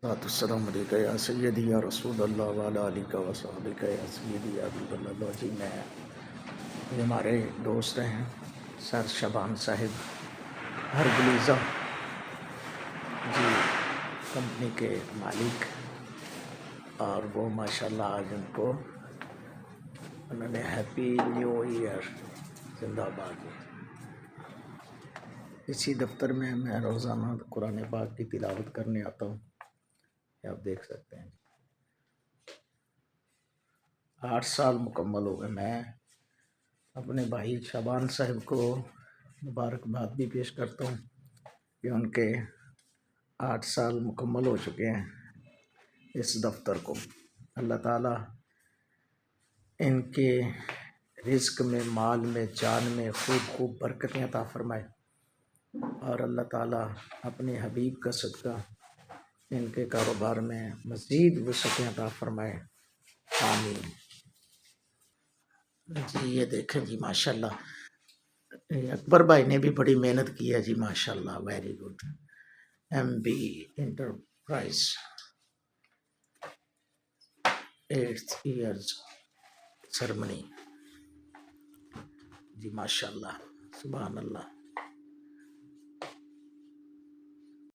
السلام علیکم یا سیدی یا رسول اللہ وعلی آلہ و صحبہ یا سیدی یا حبیب اللہ جی۔ یہ ہمارے دوست ہیں سر شبان صاحب ہرگلیزہ جی، کمپنی کے مالک، اور وہ ماشاءاللہ آج ان کو انہوں نے ہیپی نیو ایئر زندہ باد۔ اسی دفتر میں میں روزانہ قرآن پاک کی تلاوت کرنے آتا ہوں، آپ دیکھ سکتے ہیں۔ 8 سال مکمل ہو گئے۔ میں اپنے بھائی شبان صاحب کو مبارکباد بھی پیش کرتا ہوں کہ ان کے 8 سال مکمل ہو چکے ہیں اس دفتر کو۔ اللہ تعالیٰ ان کے رزق میں، مال میں، جان میں خوب برکتیں عطا فرمائے، اور اللہ تعالیٰ اپنے حبیب کا صدقہ ان کے کاروبار میں مزید وسعتیں عطا فرمائے، آمین۔ جی یہ دیکھیں جی ماشاءاللہ، اکبر بھائی نے بھی بڑی محنت کی ہے جی ماشاءاللہ، very good. M B enterprise 8 years ceremony جی ماشاءاللہ، سبحان اللہ۔